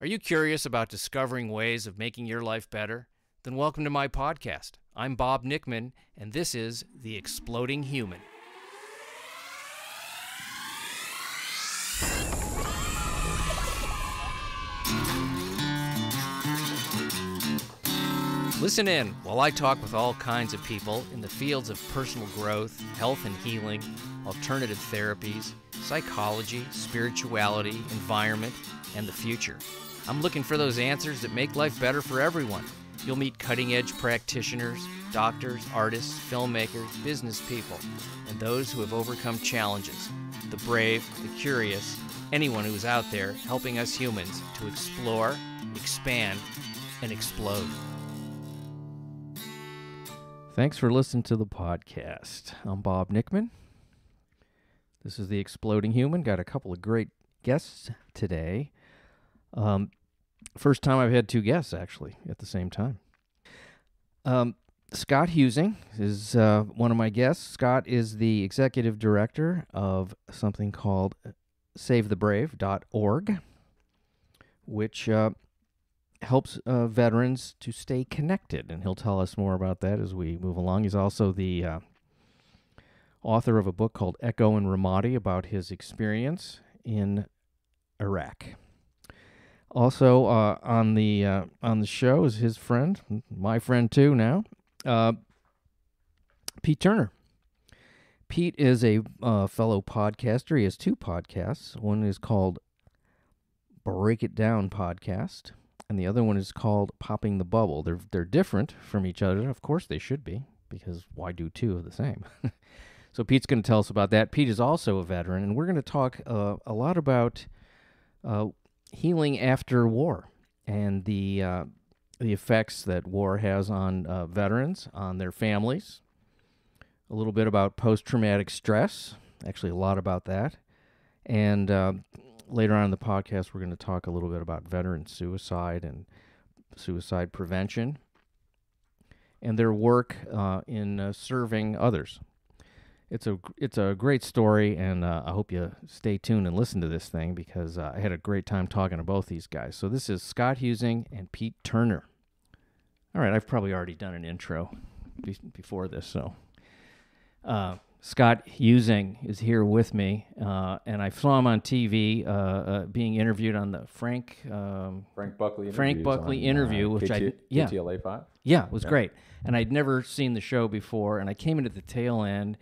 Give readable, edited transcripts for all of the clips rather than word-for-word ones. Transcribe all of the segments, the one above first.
Are you curious about discovering ways of making your life better? Then welcome to my podcast. I'm Bob Nickman, and this is The Exploding Human. Listen in while I talk with all kinds of people in the fields of personal growth, health and healing, alternative therapies, psychology, spirituality, environment, and the future. I'm looking for those answers that make life better for everyone. You'll meet cutting-edge practitioners, doctors, artists, filmmakers, business people, and those who have overcome challenges. The brave, the curious, anyone who is out there helping us humans to explore, expand, and explode. Thanks for listening to the podcast. I'm Bob Nickman. This is The Exploding Human. Got a couple of great guests today. First time I've had two guests, actually, at the same time. Scott Huesing is one of my guests. Scott is the executive director of something called SaveTheBrave.org, which helps veterans to stay connected, and he'll tell us more about that as we move along. He's also the author of a book called Echo and Ramadi about his experience in Iraq. Also on the show is his friend, my friend too now, Pete Turner. Pete is a fellow podcaster. He has two podcasts. One is called Break It Down Podcast, and the other one is called Popping the Bubble. They're different from each other. Of course they should be, because why do two of the same? So Pete's going to tell us about that. Pete is also a veteran, and we're going to talk a lot about healing after war and the effects that war has on veterans, on their families. A little bit about post-traumatic stress, actually a lot about that. And later on in the podcast, we're going to talk a little bit about veteran suicide and suicide prevention and their work in serving others. It's a great story, and I hope you stay tuned and listen to this thing, because I had a great time talking to both these guys. So this is Scott Huesing and Pete Turner. All right, I've probably already done an intro before this, so Scott Huesing is here with me, and I saw him on TV being interviewed on the Frank Buckley interview, which KTLA 5. Yeah, it was great, and I'd never seen the show before, and I came in at the tail end.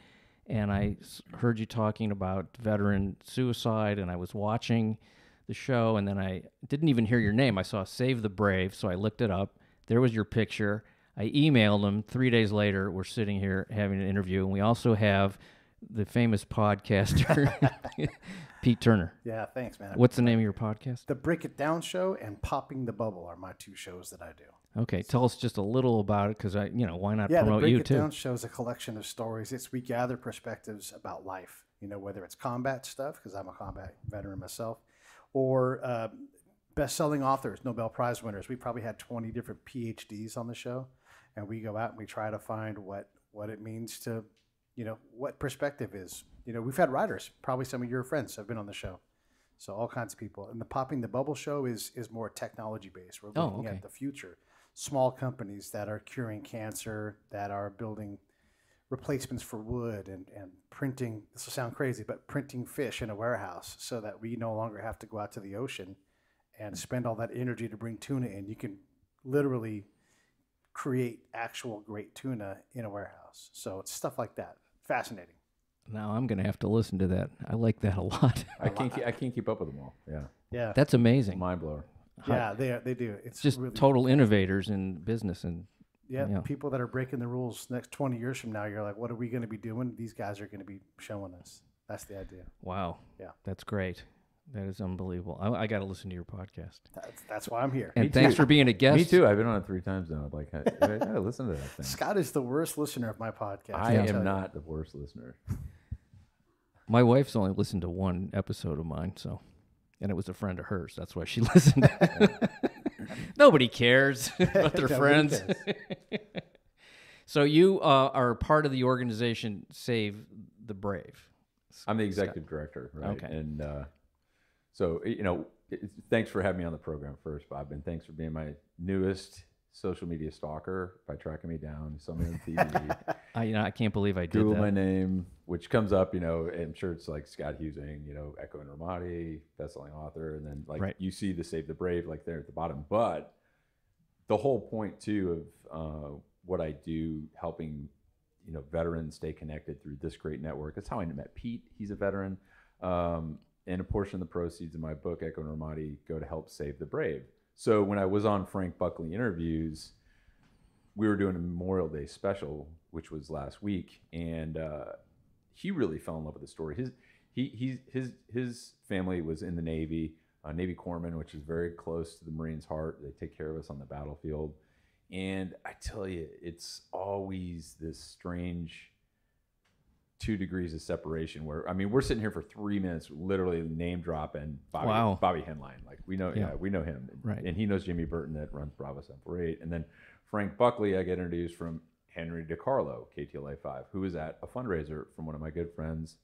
And I heard you talking about veteran suicide, and I was watching the show, and then I didn't even hear your name. I saw Save the Brave, so I looked it up. There was your picture. I emailed him. 3 days later, we're sitting here having an interview, and we also have the famous podcaster, Pete Turner. Yeah, thanks, man. What's the name of your podcast? The Break It Down Show and Popping the Bubble are my two shows that I do. Okay, tell us just a little about it, because why not promote you too? Yeah, the Break It Down Show is a collection of stories. We gather perspectives about life. Whether it's combat stuff, because I'm a combat veteran myself, or best-selling authors, Nobel Prize winners. We probably had 20 different PhDs on the show, and we go out and we try to find what it means to, what perspective is. We've had writers, probably some of your friends have been on the show. So all kinds of people. And the Popping the Bubble show is more technology-based. We're looking at the future. Small companies that are curing cancer, that are building replacements for wood and printing, this will sound crazy, but printing fish in a warehouse so that we no longer have to go out to the ocean and spend all that energy to bring tuna in. You can literally create actual great tuna in a warehouse. So it's stuff like that. Fascinating. Now I'm going to have to listen to that. I like that a lot. I can't keep up with them all. Yeah. That's amazing. Mind blower. Yeah, they do. It's just really total innovators in business. And people that are breaking the rules next 20 years from now, you're like, what are we going to be doing? These guys are going to be showing us. That's the idea. Wow. Yeah. That's great. That is unbelievable. I got to listen to your podcast. That's why I'm here. And thanks for being a guest. Me too. I've been on it 3 times now. I gotta listen to that thing. Scott is the worst listener of my podcast. I am not the worst listener. My wife's only listened to one episode of mine, and it was a friend of hers. That's why she listened. Nobody cares about their friends. So you are part of the organization Save the Brave. I'm the executive director, right? Okay. And so, Thanks for having me on the program first, Bob, and thanks for being my newest social media stalker by tracking me down, saw me on TV. I can't believe I did Google that. my name, which comes up, I'm sure it's like Scott Husing, Echo and Ramadi, best-selling author, and then Right. you see the Save the Brave like there at the bottom. But the whole point too of what I do, helping veterans stay connected through this great network. That's how I met Pete. He's a veteran, and a portion of the proceeds of my book, Echo and Ramadi, go to help save the brave. So when I was on Frank Buckley interviews, we were doing a Memorial Day special, which was last week, and he really fell in love with the story. His family was in the Navy, Navy corpsman, which is very close to the Marines' heart. They take care of us on the battlefield, and I tell you, it's always this strange 2 degrees of separation where, we're sitting here for 3 minutes, literally name dropping Bobby, Wow. Bobby Henline. Like we know him. Right. And he knows Jimmy Burton that runs Bravo 748. And then Frank Buckley, I get introduced from Henry DiCarlo, KTLA 5, who was at a fundraiser from one of my good friends,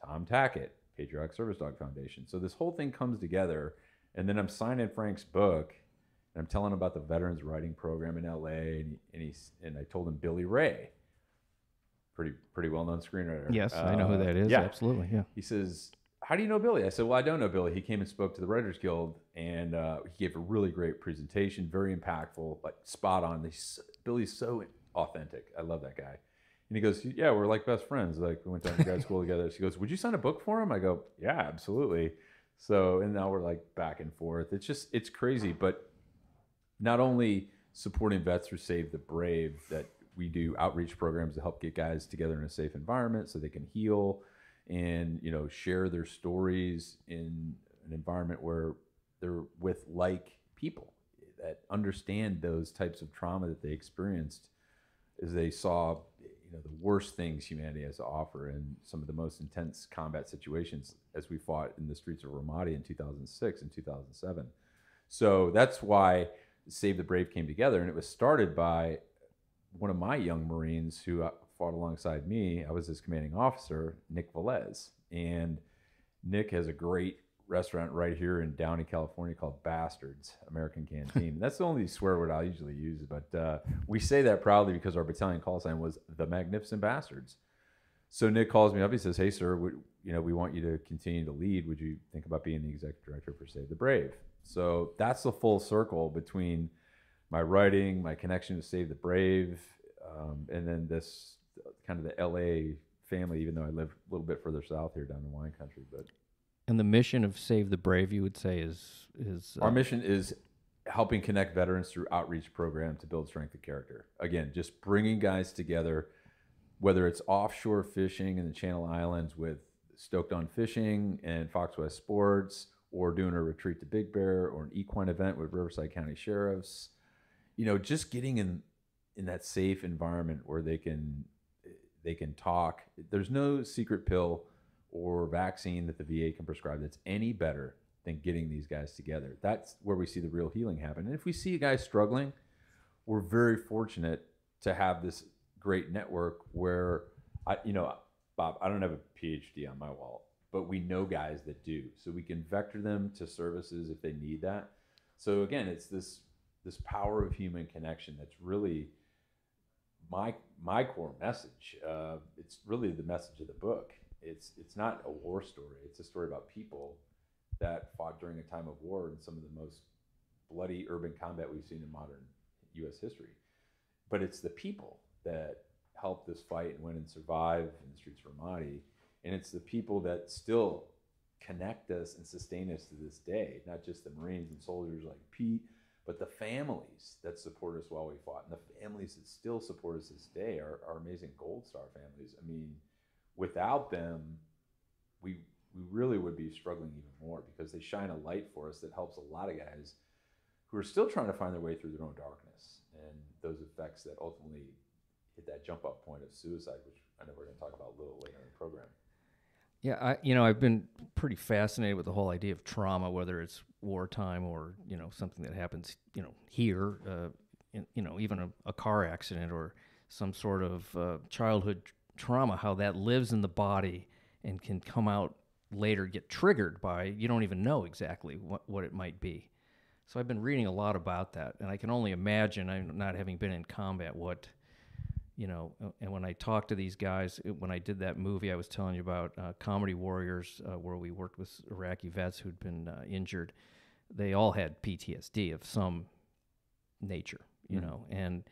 Tom Tackett, Patriotic Service Dog Foundation. So this whole thing comes together, and then I'm signing Frank's book, and I'm telling him about the Veterans Writing Program in LA, and I told him Billy Ray, pretty well-known screenwriter. Yes, I know who that is. Yeah. Absolutely, yeah. He says, how do you know Billy? I said, well, I don't know Billy. He came and spoke to the Writers Guild, and he gave a really great presentation, very impactful, like spot on. Billy's so authentic. I love that guy. And he goes, yeah, we're like best friends. Like we went down to grad school together. She goes, would you sign a book for him? I go, yeah, absolutely. So, and now we're like back and forth. It's crazy. But not only supporting vets through Save the Brave, that we do outreach programs to help get guys together in a safe environment so they can heal and, share their stories in an environment where they're with like people that understand those types of trauma that they experienced as they saw, the worst things humanity has to offer in some of the most intense combat situations as we fought in the streets of Ramadi in 2006 and 2007. So that's why Save the Brave came together, and it was started by one of my young Marines who fought alongside me. I was his commanding officer, Nick Velez. And Nick has a great restaurant right here in Downey, California called Bastards American Canteen. That's the only swear word I'll usually use, but we say that proudly because our battalion call sign was the Magnificent Bastards. So Nick calls me up. He says, hey, sir, we want you to continue to lead. Would you think about being the executive director for Save the Brave? So that's the full circle between my writing, my connection to Save the Brave, and then this kind of the LA family, even though I live a little bit further south here down in wine country. But And the mission of Save the Brave, you would say, is our mission is helping connect veterans through outreach programs to build strength of character. Again, just bringing guys together, whether it's offshore fishing in the Channel Islands with Stoked on Fishing and Fox West Sports, or doing a retreat to Big Bear, or an equine event with Riverside County Sheriffs. Just getting in that safe environment where they can talk. There's no secret pill or vaccine that the VA can prescribe that's any better than getting these guys together. That's where we see the real healing happen. And if we see a guy struggling, we're very fortunate to have this great network where, Bob, I don't have a PhD on my wall, but we know guys that do. So we can vector them to services if they need that. So again, it's this power of human connection that's really my core message. It's really the message of the book. It's not a war story. It's a story about people that fought during a time of war in some of the most bloody urban combat we've seen in modern U.S. history. But it's the people that helped this fight and went and survived in the streets of Ramadi. And it's the people that still connect us and sustain us to this day, not just the Marines and soldiers like Pete, but the families that support us while we fought, and the families that still support us this day are amazing Gold Star families. I mean, without them, we really would be struggling even more, because they shine a light for us that helps a lot of guys who are still trying to find their way through their own darkness and those effects that ultimately hit that jump up point of suicide, which I know we're going to talk about a little later in the program. Yeah, I've been pretty fascinated with the whole idea of trauma, whether it's wartime or, something that happens, here, even a car accident or some sort of childhood trauma, how that lives in the body and can come out later get triggered by, you don't even know exactly what it might be. So I've been reading a lot about that, and I can only imagine, I'm not having been in combat, what, and when I talk to these guys, when I did that movie I was telling you about, Comedy Warriors, where we worked with Iraqi vets who'd been injured, they all had PTSD of some nature, and,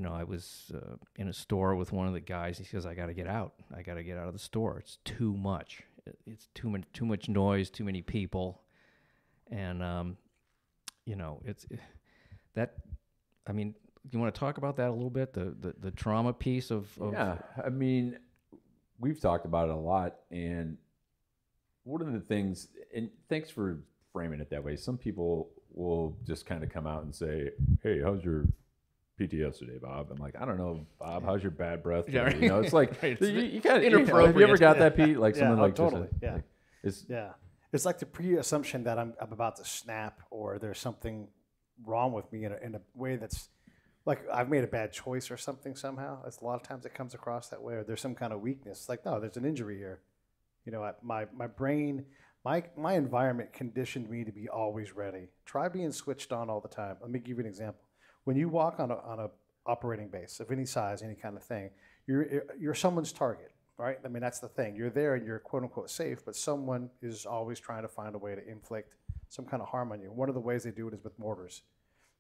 I was in a store with one of the guys. He says, I got to get out. I got to get out of the store. It's too much. It's too much noise, too many people. And, it's that, I mean, you want to talk about that a little bit, the trauma piece of... Yeah, I mean, we've talked about it a lot, and one of the things, and thanks for framing it that way, some people will just kind of come out and say, hey, how's your PTSD today, Bob? I'm like, I don't know, Bob, how's your bad breath today? Yeah, It's like, right. you kind of, Inappropriate. have you ever got that, Pete? Like someone like totally. Just, It's like the pre-assumption that I'm about to snap, or there's something wrong with me in a way that's like I've made a bad choice or something somehow. It's a lot of times it comes across that way, or there's some kind of weakness. Like, no, there's an injury here. My brain, my environment conditioned me to be always ready. Try being switched on all the time. Let me give you an example. When you walk on a operating base of any size, any kind of thing, you're someone's target, right? I mean, that's the thing. You're there and you're quote unquote safe, but someone is always trying to find a way to inflict some kind of harm on you. One of the ways they do it is with mortars.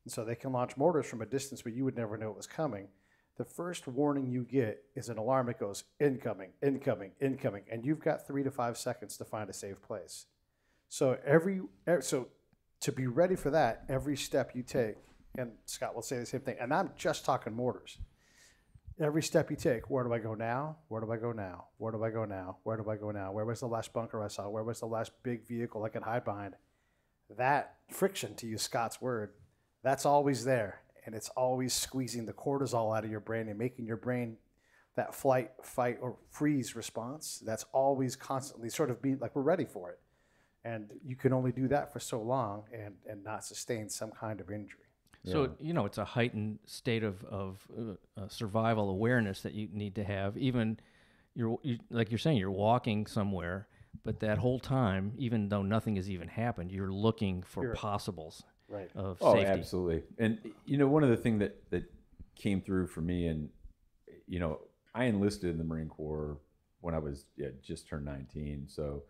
And so they can launch mortars from a distance where you would never know it was coming. The first warning you get is an alarm that goes, incoming, incoming, incoming, and you've got 3 to 5 seconds to find a safe place. So so to be ready for that, every step you take, and Scott will say the same thing, and I'm just talking mortars. Every step you take, where do I go now? Where do I go now? Where do I go now? Where do I go now? Where was the last bunker I saw? Where was the last big vehicle I could hide behind? That friction, to use Scott's word, that's always there. And it's always squeezing the cortisol out of your brain and making your brain that flight, fight, or freeze response. That's always constantly sort of being like we're ready for it. And you can only do that for so long and not sustain some kind of injury. So, it's a heightened state of survival awareness that you need to have. Even, like you're saying, you're walking somewhere, but that whole time, even though nothing has even happened, you're looking for possibles of safety. Oh, absolutely. And, one of the things that came through for me, and, I enlisted in the Marine Corps when I was just turned 19. So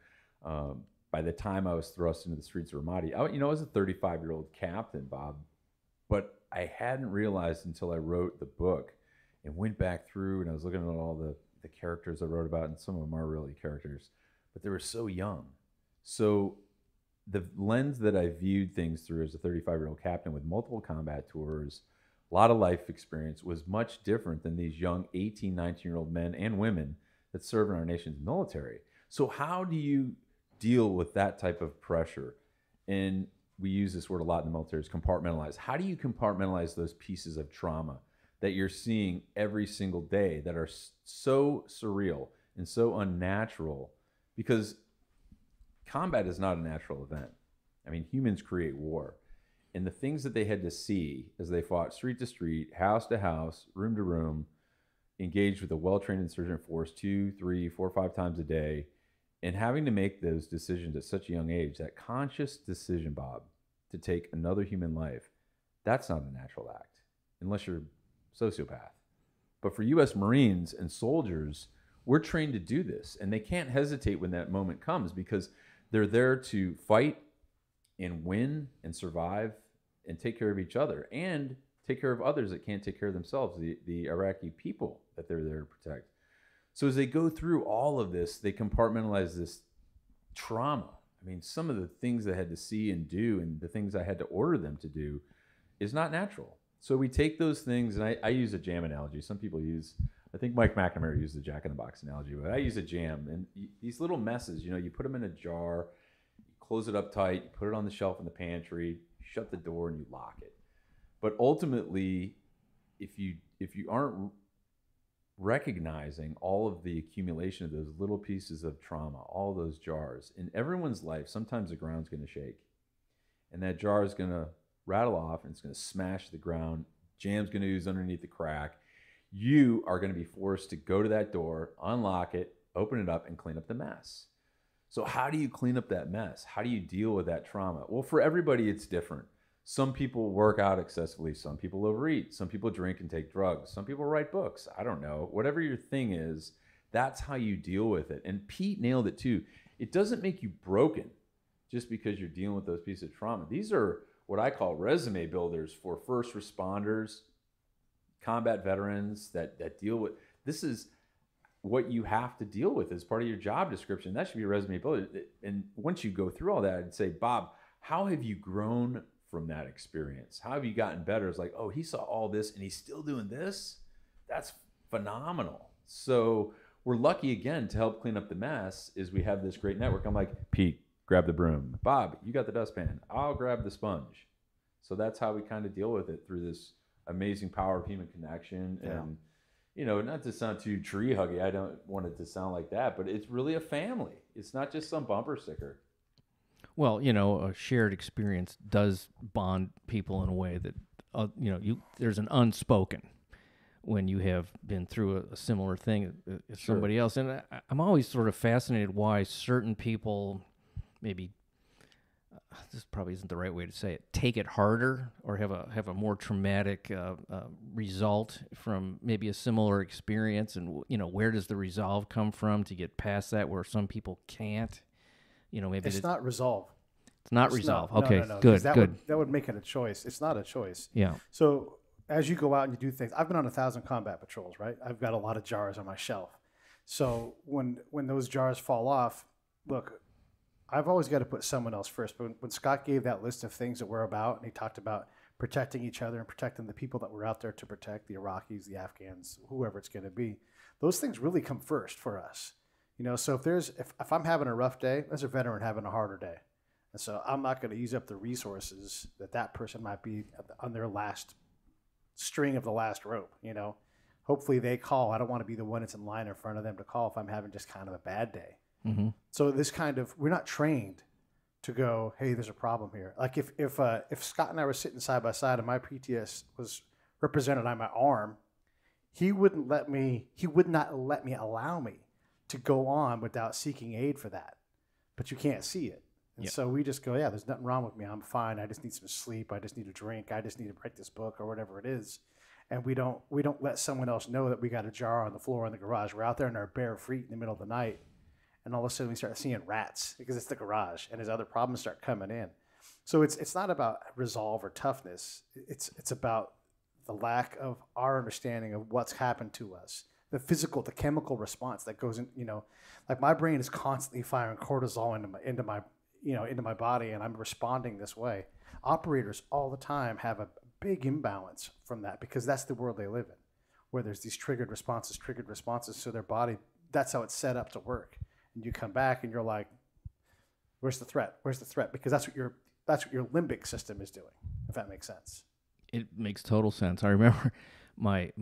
by the time I was thrust into the streets of Ramadi, I was a 35-year-old captain, Bob. But I hadn't realized until I wrote the book and went back through, and I was looking at all the characters I wrote about, and some of them are really characters, but they were so young. So the lens that I viewed things through as a 35-year-old captain with multiple combat tours, a lot of life experience, was much different than these young 18, 19-year-old men and women that serve in our nation's military. So how do you deal with that type of pressure? And we use this word a lot in the military, is compartmentalize. How do you compartmentalize those pieces of trauma that you're seeing every single day that are so surreal and so unnatural? Because combat is not a natural event. I mean, humans create war. And the things that they had to see as they fought street to street, house to house, room to room, engaged with a well-trained insurgent force 2, 3, 4, 5 times a day, and having to make those decisions at such a young age, that conscious decision, Bob, to take another human life, that's not a natural act, unless you're a sociopath. But for U.S. Marines and soldiers, we're trained to do this, and they can't hesitate when that moment comes, because they're there to fight and win and survive and take care of each other and take care of others that can't take care of themselves, the Iraqi people that they're there to protect. So as they go through all of this, they compartmentalize this trauma. I mean, some of the things I had to see and do and the things I had to order them to do is not natural. So we take those things, and I use a jam analogy. Some people use, I think Mike McNamara used the Jack-in-the-Box analogy, but I use a jam. And these little messes, you put them in a jar, you close it up tight, you put it on the shelf in the pantry, you shut the door, and you lock it. But ultimately, if you aren't recognizing all of the accumulation of those little pieces of trauma, all those jars, in everyone's life, sometimes the ground's going to shake. And that jar is going to rattle off, and it's going to smash the ground. Jam's going to ooze underneath the crack. You are going to be forced to go to that door, unlock it, open it up, and clean up the mess. So how do you clean up that mess? How do you deal with that trauma? Well, for everybody, it's different. Some people work out excessively. Some people overeat. Some people drink and take drugs. Some people write books. I don't know. Whatever your thing is, that's how you deal with it. And Pete nailed it too. It doesn't make you broken just because you're dealing with those pieces of trauma. These are what I call resume builders for first responders, combat veterans that deal with, this is what you have to deal with as part of your job description. That should be a resume builder. And once you go through all that and say, Bob, how have you grown from that experience? How have you gotten better? It's like, oh, he saw all this and he's still doing this. That's phenomenal. So we're lucky again to help clean up the mess is we have this great network. I'm like, Pete, grab the broom. Bob, you got the dustpan. I'll grab the sponge. So that's how we kind of deal with it through this amazing power of human connection. And, you know, not to sound too tree huggy, I don't want it to sound like that, but it's really a family. It's not just some bumper sticker. Well, you know, a shared experience does bond people in a way that, you know, there's an unspoken when you have been through a similar thing as somebody else. And I'm always sort of fascinated why certain people maybe, this probably isn't the right way to say it, take it harder or have a more traumatic result from maybe a similar experience. And, you know, where does the resolve come from to get past that where some people can't? You know, maybe it's not resolve. It's not resolve. No, okay, no, good. That would make it a choice. It's not a choice. Yeah. So as you go out and you do things, I've been on 1,000 combat patrols, right? I've got a lot of jars on my shelf. So when those jars fall off, look, I've always got to put someone else first. But when Scott gave that list of things that we're about, and he talked about protecting each other and protecting the people that we're out there to protect, the Iraqis, the Afghans, whoever it's going to be, those things really come first for us. You know, so if I'm having a rough day, there's a veteran having a harder day. And so I'm not going to use up the resources that person might be on their last string of the last rope, you know. Hopefully they call. I don't want to be the one that's in line in front of them to call if I'm having just kind of a bad day. Mm-hmm. So this kind of, we're not trained to go, hey, there's a problem here. Like if Scott and I were sitting side by side and my PTS was represented on my arm, he would not allow me to go on without seeking aid for that. But you can't see it. And so we just go, yeah, there's nothing wrong with me. I'm fine. I just need some sleep. I just need a drink. I just need to write this book or whatever it is. And we don't let someone else know that we got a jar on the floor in the garage. We're out there in our bare feet in the middle of the night. And all of a sudden we start seeing rats because it's the garage and his other problems start coming in. So it's not about resolve or toughness. It's about the lack of our understanding of what's happened to us. The physical, the chemical response that goes in, you know, like my brain is constantly firing cortisol into my body and I'm responding this way. Operators all the time have a big imbalance from that because that's the world they live in, where there's these triggered responses to their body. That's how it's set up to work. And you come back and you're like, where's the threat? Where's the threat? Because that's what your limbic system is doing, if that makes sense. It makes total sense. I remember my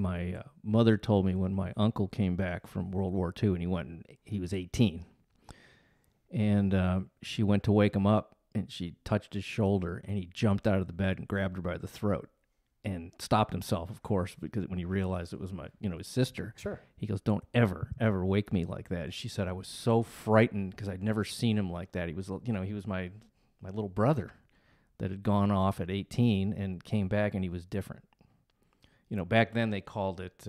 mother told me when my uncle came back from World War II and he was 18. And she went to wake him up and she touched his shoulder and he jumped out of the bed and grabbed her by the throat and stopped himself, of course, because when he realized it was his sister. Sure. He goes, don't ever wake me like that. And she said, I was so frightened because I'd never seen him like that. He was, he was my little brother that had gone off at 18 and came back and he was different. You know, back then they called it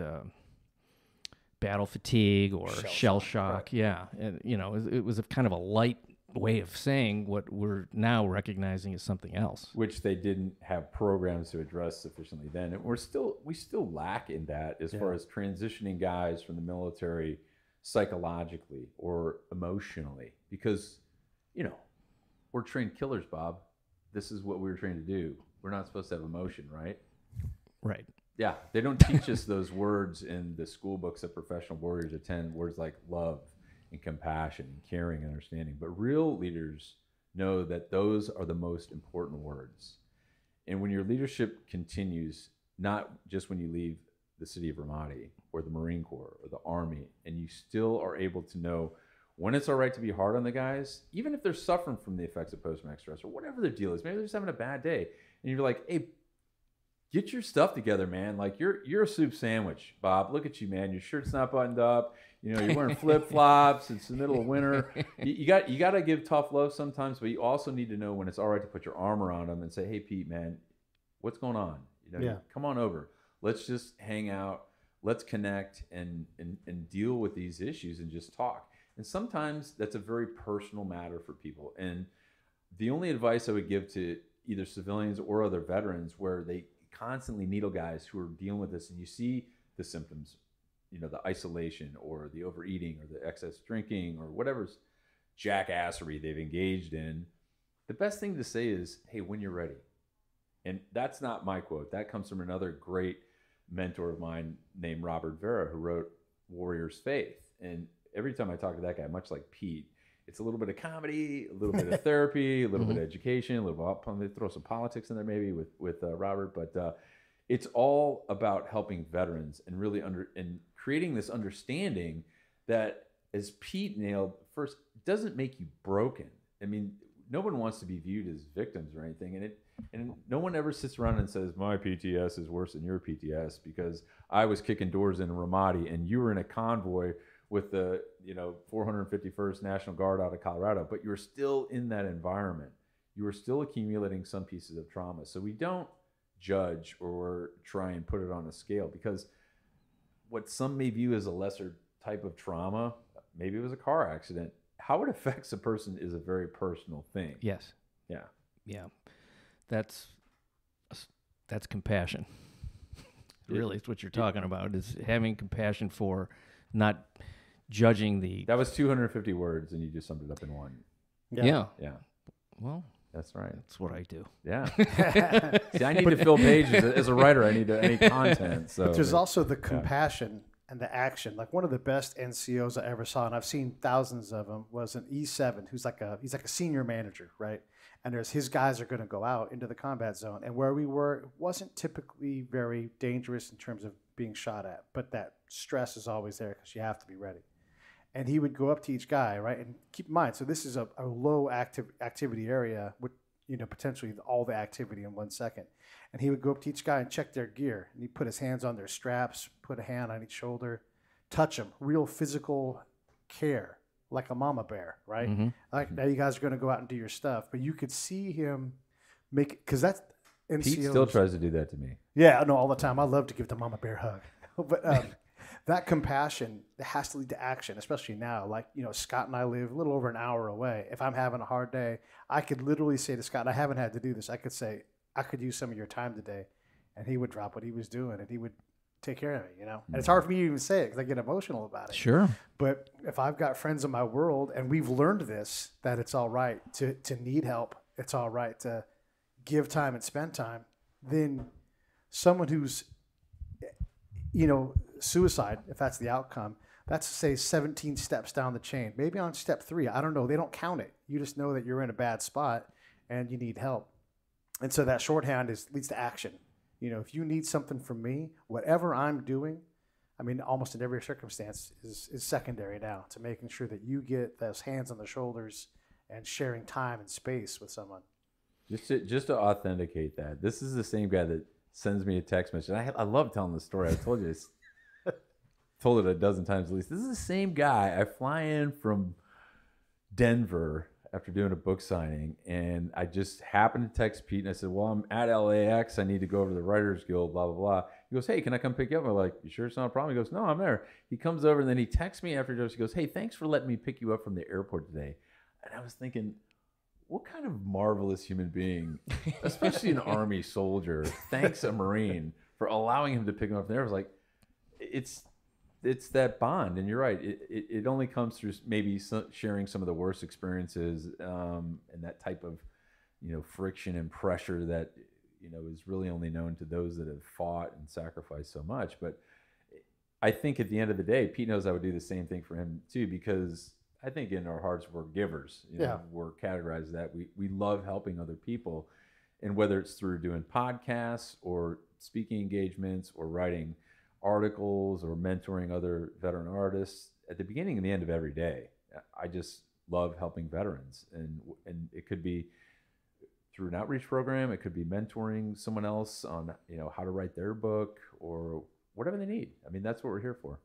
battle fatigue or shell shock. Right. Yeah. And, it was a kind of a light way of saying what we're now recognizing as something else. Which they didn't have programs to address sufficiently then. And we still lack in that as far as transitioning guys from the military psychologically or emotionally. Because, we're trained killers, Bob. This is what we were trained to do. We're not supposed to have emotion, right? Right. Yeah, they don't teach us those words in the school books that professional warriors attend, words like love and compassion and caring and understanding. But real leaders know that those are the most important words. And when your leadership continues, not just when you leave the city of Ramadi or the Marine Corps or the Army, and you still are able to know when it's all right to be hard on the guys, even if they're suffering from the effects of post-traumatic stress or whatever their deal is, maybe they're just having a bad day, and you're like, hey, get your stuff together, man. Like you're a soup sandwich, Bob. Look at you, man. Your shirt's not buttoned up. You know, you're wearing flip flops. It's the middle of winter. You got to give tough love sometimes, but you also need to know when it's all right to put your arm around them and say, "Hey, Pete, man, what's going on? You know, come on over. Let's just hang out. Let's connect and deal with these issues and just talk." And sometimes that's a very personal matter for people. And the only advice I would give to either civilians or other veterans where they constantly needle guys who are dealing with this, and you see the symptoms, you know, the isolation or the overeating or the excess drinking or whatever's jackassery they've engaged in, the best thing to say is, "Hey, when you're ready." And that's not my quote. That comes from another great mentor of mine named Robert Vera, who wrote Warrior's Faith. And every time I talk to that guy, much like Pete, it's a little bit of comedy, a little bit of therapy, a little bit of education, a little bit, throw some politics in there maybe with Robert. But it's all about helping veterans and really and creating this understanding that, as Pete nailed first, doesn't make you broken. I mean, no one wants to be viewed as victims or anything, and no one ever sits around and says my PTS is worse than your PTS because I was kicking doors in Ramadi and you were in a convoy with the 451st National Guard out of Colorado, but you were still in that environment. You were still accumulating some pieces of trauma. So we don't judge or try and put it on a scale, because what some may view as a lesser type of trauma, maybe it was a car accident, how it affects a person is a very personal thing. Yes. Yeah. Yeah. That's compassion. Really, it's what you're talking about, is having compassion for not judging the... That was 250 words, and you just summed it up in one. Yeah. Well, that's right. That's what I do. Yeah. See, I need to fill pages. As a writer, I need content. So but there's also the compassion and the action. Like, one of the best NCOs I ever saw, and I've seen thousands of them, was an E7 who's he's like a senior manager, right? And his guys are going to go out into the combat zone. And where we were, it wasn't typically very dangerous in terms of being shot at, but that stress is always there because you have to be ready. And he would go up to each guy, right? And keep in mind, so this is a low activity area with, potentially all the activity in 1 second. And he would go up to each guy and check their gear. And he'd put his hands on their straps, put a hand on each shoulder, touch them, real physical care, like a mama bear, right? Mm-hmm. Like, now you guys are going to go out and do your stuff. But you could see him make it, because that's NCOs. Pete still tries to do that to me. Yeah, no, all the time. I love to give the mama bear hug. But that compassion has to lead to action, especially now. Like, Scott and I live a little over an hour away. If I'm having a hard day, I could literally say to Scott, and I haven't had to do this, I could say, I could use some of your time today. And he would drop what he was doing, and he would take care of me, And it's hard for me to even say it because I get emotional about it. Sure. But if I've got friends in my world, and we've learned this, that it's all right to need help, it's all right to give time and spend time, then someone who's, suicide, if that's the outcome, that's, say, 17 steps down the chain. Maybe on step 3, I don't know. They don't count it. You just know that you're in a bad spot and you need help. And so that shorthand leads to action. If you need something from me, whatever I'm doing, I mean, almost in every circumstance is secondary now to making sure that you get those hands on the shoulders and sharing time and space with someone. Just to authenticate that, this is the same guy that sends me a text message. I love telling this story. I told you this. Told it a dozen times at least. This is the same guy. I fly in from Denver after doing a book signing, and I just happened to text Pete, and I said, well, I'm at LAX. I need to go over to the Writers Guild, blah, blah, blah. He goes, hey, can I come pick you up? I'm like, you sure it's not a problem? He goes, no, I'm there. He comes over, and then he texts me after he goes, hey, thanks for letting me pick you up from the airport today. And I was thinking, what kind of marvelous human being, especially an Army soldier, thanks a Marine for allowing him to pick him up there. I was like, it's that bond, and you're right. It only comes through maybe sharing some of the worst experiences, and that type of, friction and pressure that, is really only known to those that have fought and sacrificed so much. But I think at the end of the day, Pete knows I would do the same thing for him too, because I think in our hearts we're givers. We're categorized as that. We love helping other people, and whether it's through doing podcasts or speaking engagements or writing articles or mentoring other veteran artists, at the beginning and the end of every day, I just love helping veterans, and it could be through an outreach program, it could be mentoring someone else on how to write their book or whatever they need. I mean, that's what we're here for.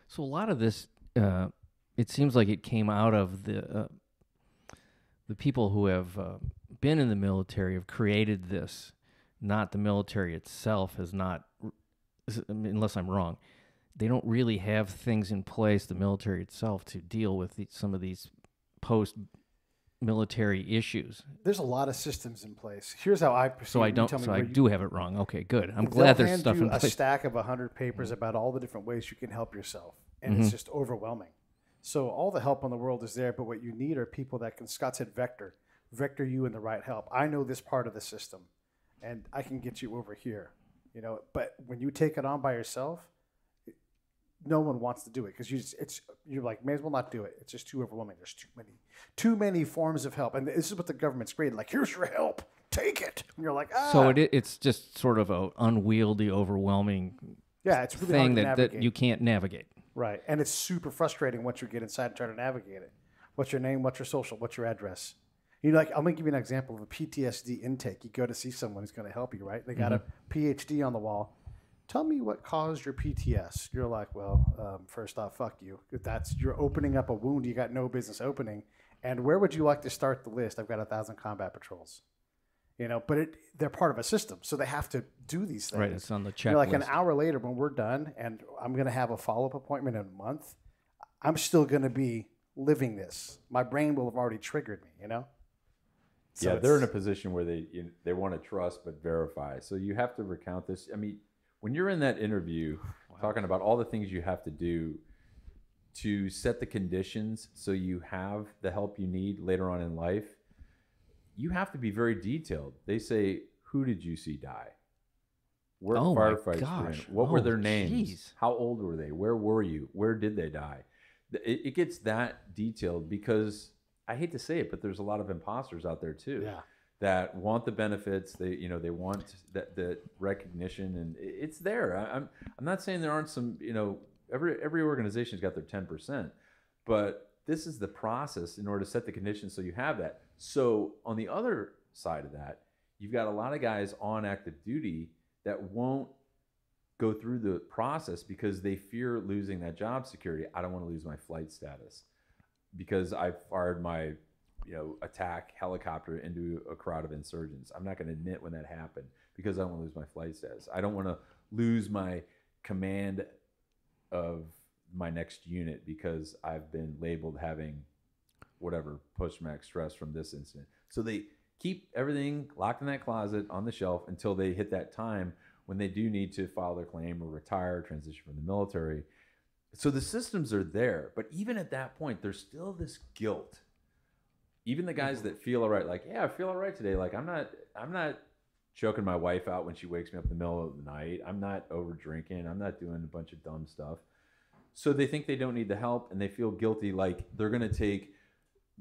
So a lot of this it seems like it came out of the people who have been in the military have created this, not the military itself has not, unless I'm wrong, they don't really have things in place, the military itself, to deal with some of these post-military issues. There's a lot of systems in place. Here's how I perceive. So I don't. So I do have it wrong. Okay, good. I'm glad there's stuff in place. A stack of 100 papers about all the different ways you can help yourself, and it's just overwhelming. So all the help in the world is there, but what you need are people that can. Scott said, vector you in the right help. I know this part of the system, and I can get you over here. You know, but when you take it on by yourself, no one wants to do it because you're like, may as well not do it. It's just too overwhelming. There's too many forms of help, and this is what the government's created. Like, here's your help, take it. And you're like, ah. So it's just sort of a unwieldy, overwhelming it's really thing hard to that you can't navigate. Right, and it's super frustrating once you get inside and try to navigate it. What's your name? What's your social? What's your address? You know, like, I'm gonna give you an example of a PTSD intake. You go to see someone who's gonna help you, right? They got a PhD on the wall. Tell me what caused your PTS. You're like, well, first off, fuck you. You're opening up a wound you got no business opening. And where would you like to start the list? I've got 1,000 combat patrols. You know, but they're part of a system, so they have to do these things. Right, it's on the checklist. You know, like an hour later when we're done and I'm going to have a follow-up appointment in a month, I'm still going to be living this. My brain will have already triggered me, you know? So they're in a position where they want to trust but verify. So you have to recount this. I mean, when you're in that interview talking about all the things you have to do to set the conditions so you have the help you need later on in life, you have to be very detailed. They say, who did you see die? Where firefights were in? What were their names? Geez. How old were they? Where were you? Where did they die? It gets that detailed because I hate to say it, but there's a lot of imposters out there too. Yeah. That want the benefits, they want that recognition, and it's there. I'm not saying there aren't some, every organization's got their 10%, but this is the process in order to set the conditions so you have that. So on the other side of that, you've got a lot of guys on active duty that won't go through the process because they fear losing that job security. I don't want to lose my flight status because I fired my attack helicopter into a crowd of insurgents. I'm not going to admit when that happened because I don't want to lose my flight status. I don't want to lose my command of my next unit because I've been labeled having whatever post-traumatic stress from this incident. So they keep everything locked in that closet on the shelf until they hit that time when they do need to file their claim or retire, transition from the military. So the systems are there, but even at that point, there's still this guilt. Even the guys that feel all right, like, yeah, I feel all right today. Like, I'm not choking my wife out when she wakes me up in the middle of the night. I'm not over drinking. I'm not doing a bunch of dumb stuff. So they think they don't need the help, and they feel guilty, like they're going to take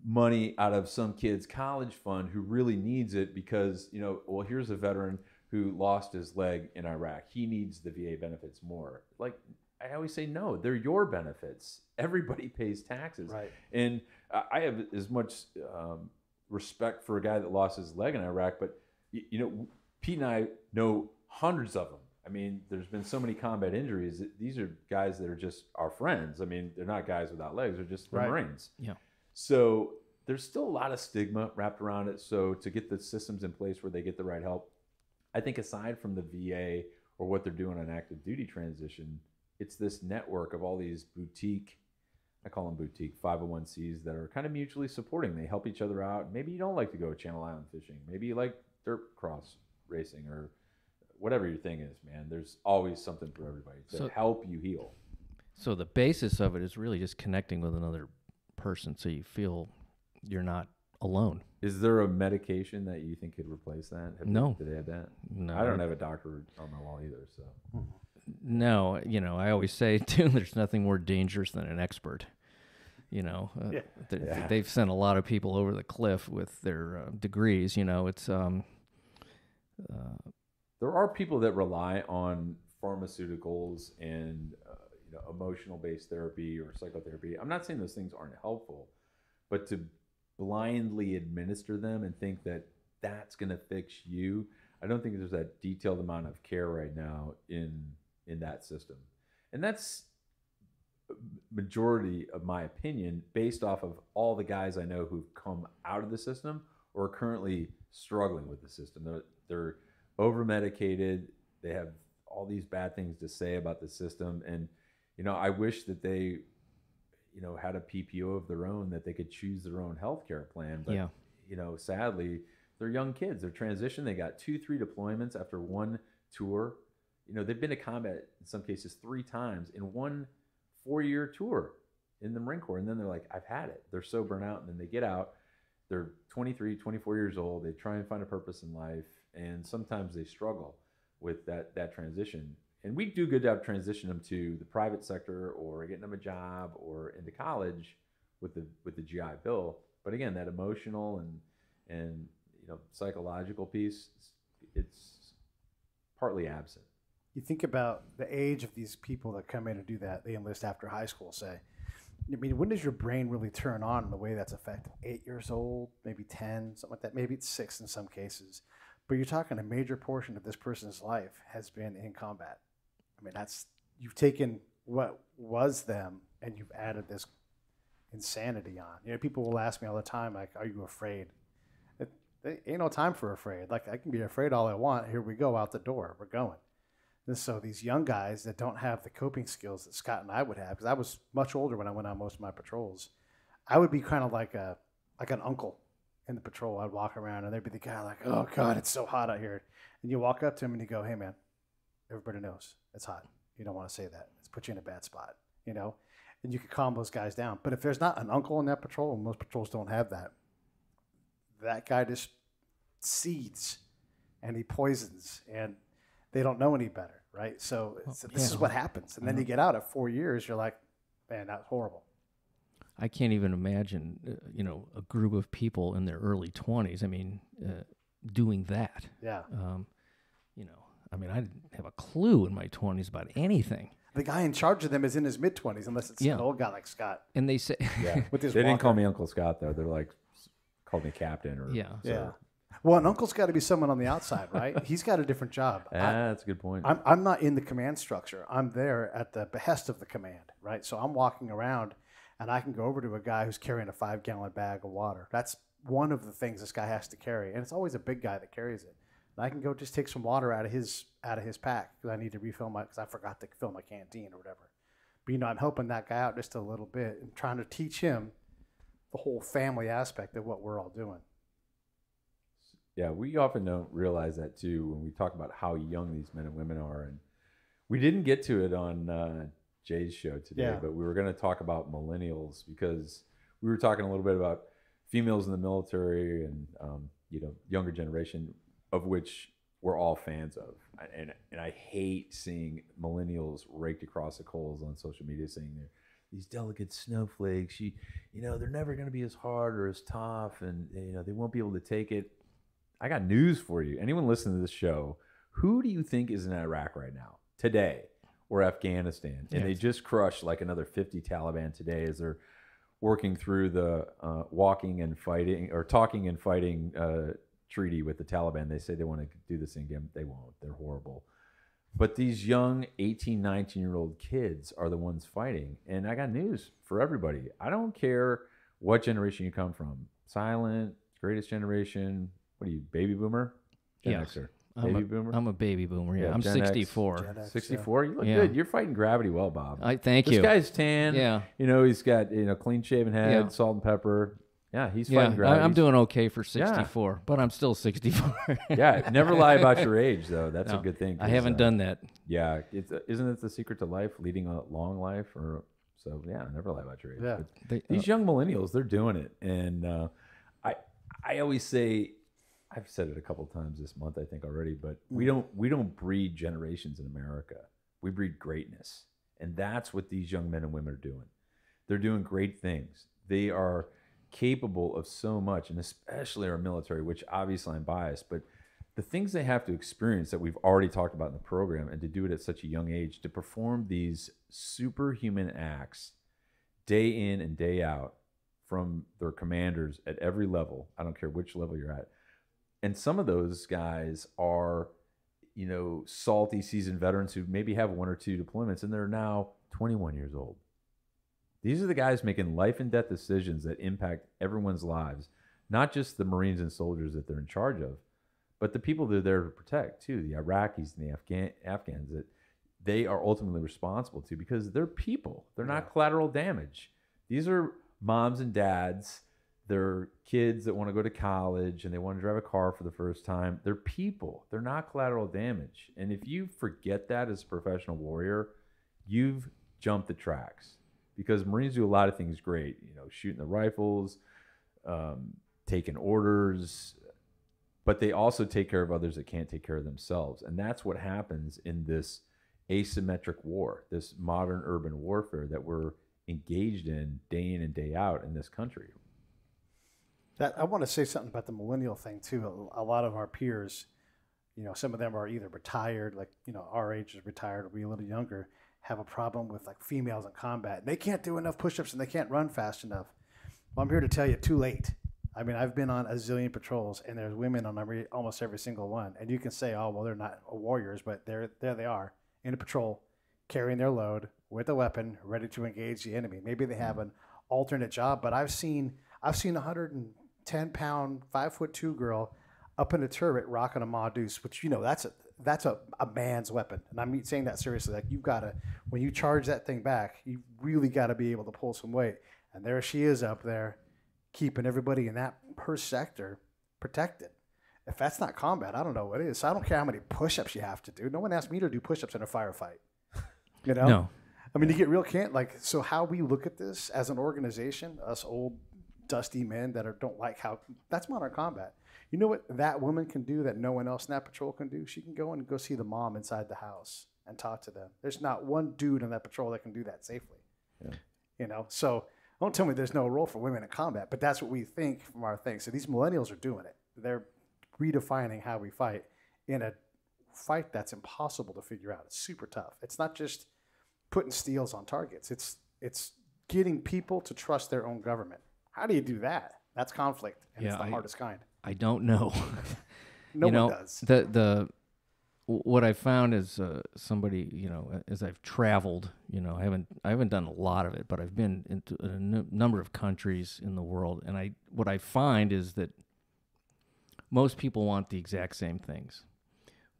money out of some kid's college fund who really needs it because, well, here's a veteran who lost his leg in Iraq. He needs the VA benefits more. Like, I always say, no, they're your benefits. Everybody pays taxes. Right. And I have as much respect for a guy that lost his leg in Iraq, but, Pete and I know hundreds of them. I mean, there's been so many combat injuries. These are guys that are just our friends. I mean, they're not guys without legs. They're just Marines. Yeah. So there's still a lot of stigma wrapped around it. So to get the systems in place where they get the right help, I think aside from the VA or what they're doing on active duty transition, it's this network of all these boutique, I call them boutique 501c that are kind of mutually supporting. They help each other out. Maybe you don't like to go Channel Island fishing. Maybe you like dirt cross racing or whatever your thing is, man. There's always something for everybody to help you heal. So the basis of it is really just connecting with another person so you feel you're not alone. Is there a medication that you think could replace that? No. Did they have that? No. I don't have a doctor on my wall either, so. No, I always say, too, there's nothing more dangerous than an expert. They've sent a lot of people over the cliff with their degrees. It's there are people that rely on pharmaceuticals and emotional-based therapy or psychotherapy. I'm not saying those things aren't helpful, but to blindly administer them and think that that's going to fix you, I don't think there's that detailed amount of care right now in that system. And that's majority of my opinion based off of all the guys I know who've come out of the system or are currently struggling with the system. They're over medicated. They have all these bad things to say about the system. And, you know, I wish that they, you know, had a PPO of their own, that they could choose their own healthcare plan. But, you know, sadly, they're young kids. They're transitioned. They got 2-3 deployments after one tour. You know, they've been to combat in some cases 3 times in one 4-year tour in the Marine Corps. And then they're like, I've had it. They're so burnt out. And then they get out. They're 23, 24 years old. They try and find a purpose in life. And sometimes they struggle with that transition. And we do a good job transitioning them to the private sector or getting them a job or into college with the GI Bill. But again, that emotional and you know, psychological piece, it's partly absent. You think about the age of these people that come in and do that. They enlist after high school, say. I mean, when does your brain really turn on in the way that's effective? 8 years old, maybe 10, something like that. Maybe it's 6 in some cases. But you're talking a major portion of this person's life has been in combat. I mean, you've taken what was them and you've added this insanity on. You know, people will ask me all the time, like, are you afraid? There ain't no time for afraid. Like, I can be afraid all I want. Here we go, out the door. We're going. And so these young guys that don't have the coping skills that Scott and I would have, because I was much older when I went on most of my patrols, I would be kind of like an uncle in the patrol. I'd walk around and there'd be the guy like, oh God, it's so hot out here. And you walk up to him and you go, hey man, everybody knows it's hot. You don't want to say that. It's put you in a bad spot, you know? And you could calm those guys down. But if there's not an uncle in that patrol, and most patrols don't have that, that guy just seeds and he poisons and they don't know any better, right? So this is what happens. And then you get out at 4 years, you're like, man, that's horrible. I can't even imagine, you know, a group of people in their early 20s, I mean, doing that. Yeah. You know, I mean, I didn't have a clue in my 20s about anything. The guy in charge of them is in his mid-20s, unless it's an old guy like Scott. And they say... Yeah. With his they didn't walker. call me Uncle Scott, though. They're like, called me Captain. Or Yeah. Well, an uncle's got to be someone on the outside, right? He's got a different job. That's a good point. I'm not in the command structure. I'm there at the behest of the command, right? So I'm walking around, and I can go over to a guy who's carrying a 5-gallon bag of water. That's one of the things this guy has to carry, and it's always a big guy that carries it. And I can go just take some water out of his pack because I need to refill because I forgot to fill my canteen or whatever. But, you know, I'm helping that guy out just a little bit and trying to teach him the whole family aspect of what we're all doing. Yeah, we often don't realize that, too, when we talk about how young these men and women are. And we didn't get to it on Jay's show today, but we were going to talk about millennials because we were talking a little bit about females in the military and, you know, younger generation, of which we're all fans of. And I hate seeing millennials raked across the coals on social media saying they're these delicate snowflakes. You know, they're never going to be as hard or as tough, and, you know, they won't be able to take it. I got news for you. Anyone listening to this show, who do you think is in Iraq right now, today, or Afghanistan? And they just crushed like another 50 Taliban today as they're working through the talking and fighting treaty with the Taliban. They say they want to do this thing again. They won't. They're horrible. But these young 18, 19-year-old kids are the ones fighting. And I got news for everybody. I don't care what generation you come from. Silent, greatest generation. What are you, baby boomer? Gen Xer. Baby boomer? I'm a baby boomer, yeah. I'm Gen 64. X, 64? You look good. You're fighting gravity well, Bob. Thank you. This guy's tan. Yeah. You know, he's got, you know, clean-shaven head, salt and pepper. Yeah, he's fighting gravity. I'm doing okay for 64, but I'm still 64. Yeah, never lie about your age, though. That's a good thing. I haven't done that. Yeah, isn't it the secret to life, leading a long life? So, yeah, never lie about your age. Yeah. These young millennials, they're doing it. And I always say, I've said it a couple of times this month, I think already, but we don't breed generations in America. We breed greatness. And that's what these young men and women are doing. They're doing great things. They are capable of so much, and especially our military, which obviously I'm biased, but the things they have to experience that we've already talked about in the program, and to do it at such a young age, to perform these superhuman acts day in and day out from their commanders at every level. I don't care which level you're at. And some of those guys are, you know, salty, seasoned veterans who maybe have 1 or 2 deployments, and they're now 21 years old, These are the guys making life and death decisions that impact everyone's lives, not just the Marines and soldiers that they're in charge of, but the people they're there to protect too, the Iraqis and the Afghans that they are ultimately responsible to, because they're people. They're not collateral damage. These are moms and dads. They're kids that want to go to college and they want to drive a car for the first time. They're people. They're not collateral damage. And if you forget that as a professional warrior, you've jumped the tracks, because Marines do a lot of things great, you know, shooting the rifles, taking orders, but they also take care of others that can't take care of themselves. And that's what happens in this asymmetric war, this modern urban warfare that we're engaged in and day out in this country. That I want to say something about the millennial thing too. A lot of our peers, you know, some of them are either retired, like, you know, our age is retired, or we a little younger, have a problem with like females in combat. They can't do enough push-ups and they can't run fast enough. Well, I'm here to tell you, too late. I mean, I've been on a zillion patrols, and there's women on almost every single one. And you can say, oh, well, they're not warriors, but there they are in a patrol, carrying their load with a weapon, ready to engage the enemy. Maybe they have an alternate job, but I've seen a 110-pound, 5'2" girl up in a turret rocking a Ma Deuce, which, you know, that's a man's weapon. And I'm saying that seriously. Like, you've got to, when you charge that thing back, you really got to be able to pull some weight. And there she is up there, keeping everybody in her sector protected. If that's not combat, I don't know what is. So I don't care how many push-ups you have to do. No one asked me to do push-ups in a firefight. You know? No. I mean, you get real so how we look at this as an organization, us old, dusty men that don't like that's modern combat. You know what that woman can do that no one else in that patrol can do? She can go and go see the mom inside the house and talk to them. There's not one dude in that patrol that can do that safely. Yeah. You know, so don't tell me there's no role for women in combat, but that's what we think from our thing. So these millennials are doing it. They're redefining how we fight in a fight that's impossible to figure out. It's super tough. It's not just putting steals on targets. It's getting people to trust their own government. How do you do that? That's conflict, and it's the hardest kind. I don't know. No one does. What I found is somebody, you know, as I've traveled, you know, I haven't done a lot of it, but I've been into a number of countries in the world, and what I find is that most people want the exact same things,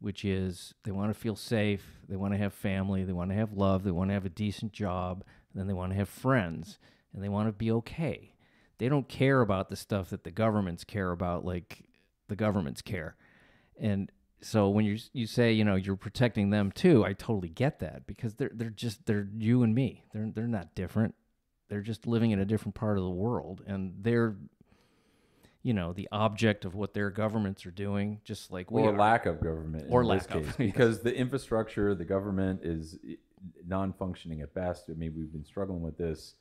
which is they want to feel safe, they want to have family, they want to have love, they want to have a decent job, and then they want to have friends, and they want to be okay. They don't care about the stuff that the governments care about, like the governments care. And so when you say, you know, you're protecting them too, I totally get that, because they're you and me. They're not different. They're just living in a different part of the world, and they're, you know, the object of what their governments are doing, just like we are. Or lack of government or in lack this case, of, because the infrastructure, the government is non-functioning at best. I mean, we've been struggling with this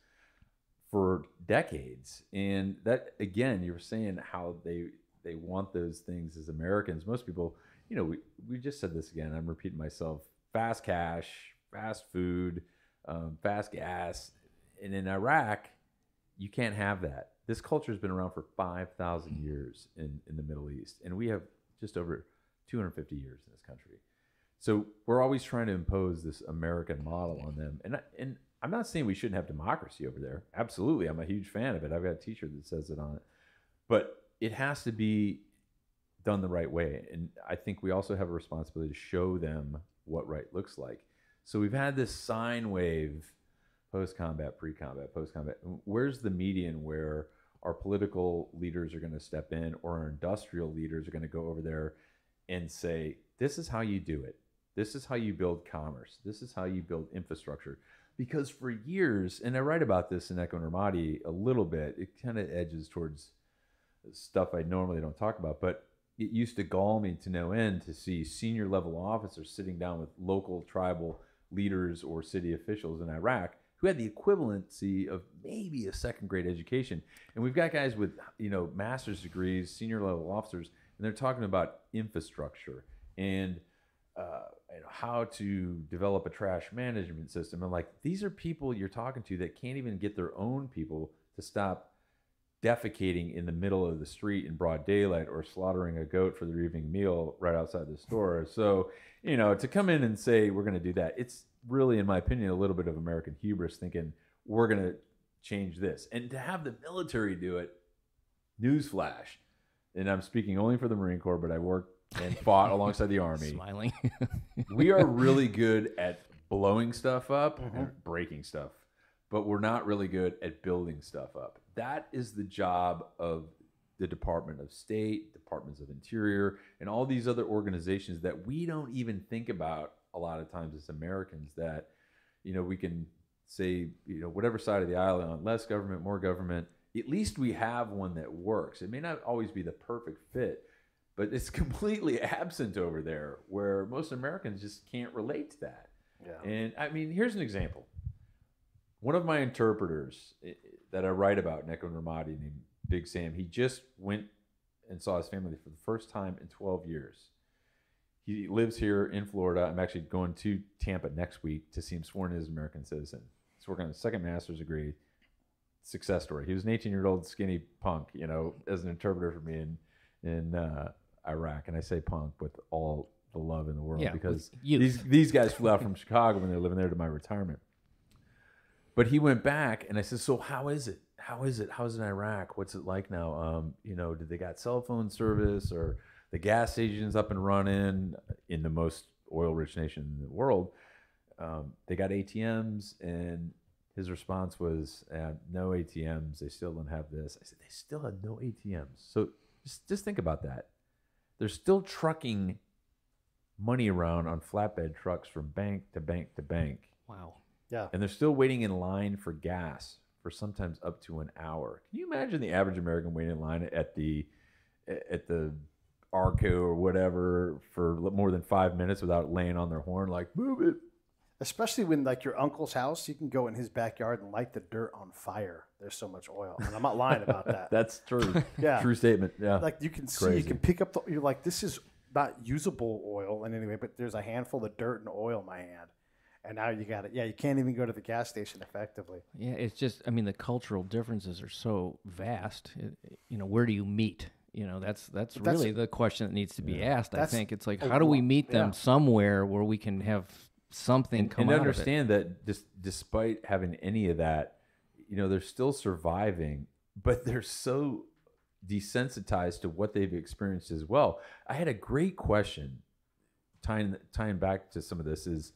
for decades, and that, again, you were saying how they want those things as Americans. Most people, you know, we just said this again, I'm repeating myself: fast cash, fast food, fast gas. And in Iraq, you can't have that. This culture has been around for 5,000 years in the Middle East, and we have just over 250 years in this country. So we're always trying to impose this American model on them. And I'm not saying we shouldn't have democracy over there. Absolutely. I'm a huge fan of it. I've got a t-shirt that says it on it. But it has to be done the right way. And I think we also have a responsibility to show them what right looks like. So we've had this sine wave, post-combat, pre-combat, post-combat. Where's the median where our political leaders are going to step in, or our industrial leaders are going to go over there and say, this is how you do it. This is how you build commerce. This is how you build infrastructure. Because for years, and I write about this in Echo Normati a little bit, it kind of edges towards stuff I normally don't talk about, but it used to gall me to no end to see senior level officers sitting down with local tribal leaders or city officials in Iraq who had the equivalency of maybe a second grade education. And we've got guys with, you know, master's degrees, senior level officers, and they're talking about infrastructure and how to develop a trash management system. And like, these are people you're talking to that can't even get their own people to stop defecating in the middle of the street in broad daylight, or slaughtering a goat for their evening meal right outside the store. So, you know, to come in and say we're going to do that, it's really, in my opinion, a little bit of American hubris, thinking we're going to change this. And to have the military do it, newsflash, and I'm speaking only for the Marine Corps, but I worked and fought alongside the Army. Smiling. We are really good at blowing stuff up and breaking stuff, but we're not really good at building stuff up. That is the job of the Department of State, Departments of Interior, and all these other organizations that we don't even think about a lot of times as Americans, that, you know, we can say, you know, whatever side of the aisle on, less government, more government, at least we have one that works. It may not always be the perfect fit, but it's completely absent over there, where most Americans just can't relate to that. Yeah. And I mean, here's an example. One of my interpreters that I write about, Nikhil Ikki, named Big Sam, he just went and saw his family for the first time in 12 years. He lives here in Florida. I'm actually going to Tampa next week to see him sworn in as an American citizen. He's working on his second master's degree. Success story. He was an 18-year-old skinny punk, you know, as an interpreter for me in Iraq. And I say punk with all the love in the world, because these guys flew out from Chicago when they were living there to my retirement. But he went back, and I said, so how is it? How's it in Iraq? What's it like now? You know, did they got cell phone service, or the gas stations up and running in the most oil-rich nation in the world? They got ATMs, and his response was, no ATMs. They still don't have this. I said, they still have no ATMs. So just think about that. They're still trucking money around on flatbed trucks from bank to bank to bank. Wow. Yeah. And they're still waiting in line for gas for sometimes up to an hour. Can you imagine the average American waiting in line at the Arco or whatever for more than 5 minutes without laying on their horn like, move it? Especially when, like, your uncle's house, you can go in his backyard and light the dirt on fire. There's so much oil. And I'm not lying about that. That's true. Yeah. True statement. Yeah. Like, you can see, Crazy. you can pick up you're like, this is not usable oil in any way, but there's a handful of dirt and oil in my hand. And now you got it. Yeah, you can't even go to the gas station effectively. Yeah, it's just, I mean, the cultural differences are so vast. You know, where do you meet? You know, that's really the question that needs to be asked. I think it's like, how do we meet them somewhere where we can have something come and out understand of it? that despite having any of that, you know, they're still surviving, but they're so desensitized to what they've experienced as well. I had a great question tying back to some of this. Is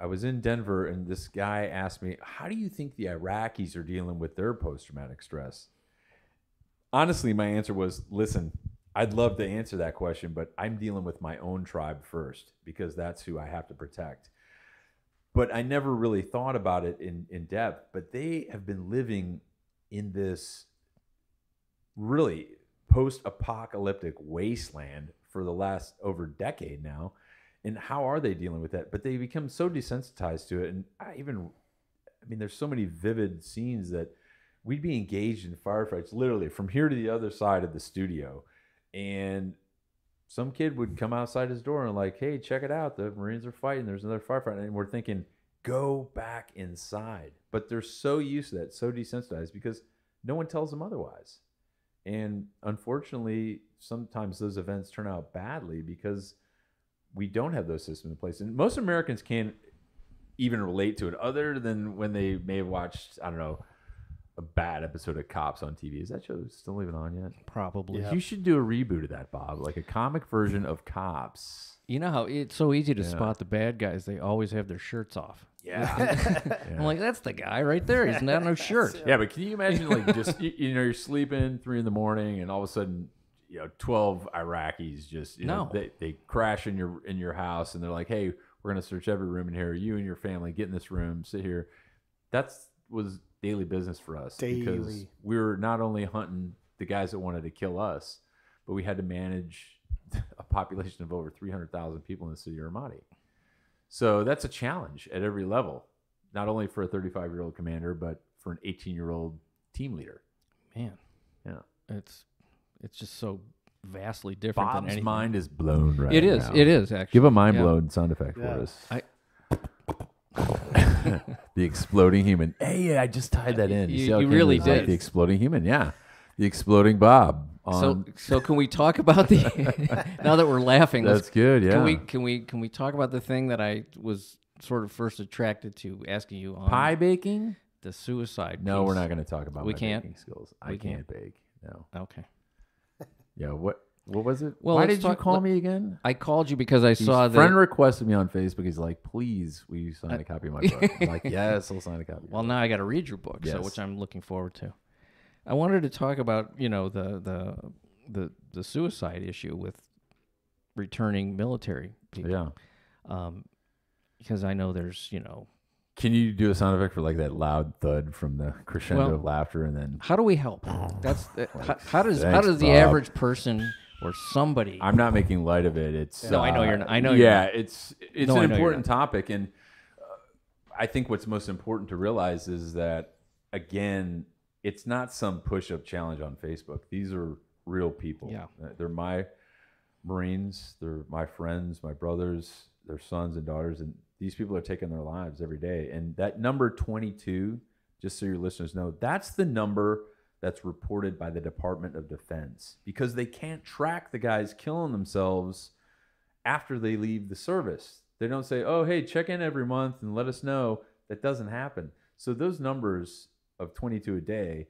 I was in Denver, and this guy asked me, how do you think the Iraqis are dealing with their post-traumatic stress? Honestly, my answer was, listen, I'd love to answer that question, but I'm dealing with my own tribe first, because that's who I have to protect. But I never really thought about it in depth. But they have been living in this really post-apocalyptic wasteland for the last over decade now. And how are they dealing with that? But they become so desensitized to it. And I mean, there's so many vivid scenes that we'd be engaged in firefights literally from here to the other side of the studio. And some kid would come outside his door and like, hey, check it out. The Marines are fighting. There's another firefight. And we're thinking, go back inside. But they're so used to that, so desensitized, because no one tells them otherwise. And unfortunately, sometimes those events turn out badly because we don't have those systems in place. And most Americans can't even relate to it, other than when they may have watched, I don't know, a bad episode of Cops on TV. Is that show still even on yet? Probably. Yeah. You should do a reboot of that, Bob, like a comic version of Cops. You know how it's so easy to spot the bad guys? They always have their shirts off. Yeah. I'm like, that's the guy right there. He's not no shirt. Yeah, but can you imagine, like, just, you know, you're sleeping 3 a.m, and all of a sudden, you know, 12 Iraqis just, you know, they crash in your house, and they're like, hey, we're going to search every room in here. You and your family get in this room, sit here. Was daily business for us. Because we were not only hunting the guys that wanted to kill us, but we had to manage a population of over 300,000 people in the city of Ramadi. So that's a challenge at every level, not only for a 35-year-old commander, but for an 18-year-old team leader. Man. Yeah. It's just so vastly different than Bob's anything. mind is blown right It is. now. It is, actually. Give a mind-blown sound effect for us. The exploding human. Hey, I just tied that in. You see how it really came? It was like did. the exploding human, yeah. The exploding Bob. So can we talk about the now that we're laughing? That's good, yeah. Can we talk about the thing that I was sort of first attracted to asking you on Pie baking? the suicide. No, piece. we're not going to talk about We my can't? baking skills. We I can't can't? bake. No. Okay. Yeah. What was it? Well, Why let's did you call me again? I called you because I His saw friend that. requested me on Facebook. He's like, "Please, will you sign a copy of my book?" I'm like, "Yes, I'll sign a copy." Well, now I got to read your book, so Yes. which I'm looking forward to. I wanted to talk about the suicide issue with returning military people. Yeah. Because I know there's Can you do a sound effect for like that loud thud from the crescendo Well, of laughter, and then how do we help? That's how does Thanks, the Bob. average person or somebody? I'm not making light of it. It's No, I know you're not. I know you're Yeah, not. it's No, I an know you're important topic, and I think what's most important to realize is that again, it's not some push-up challenge on Facebook. These are real people. Yeah. They're my Marines. They're my friends, my brothers, their sons and daughters, and these people are taking their lives every day. And that number 22, just so your listeners know, that's the number that's reported by the Department of Defense because they can't track the guys killing themselves after they leave the service. They don't say, "Oh, hey, check in every month and let us know." That doesn't happen. So those numbers of 22 a day,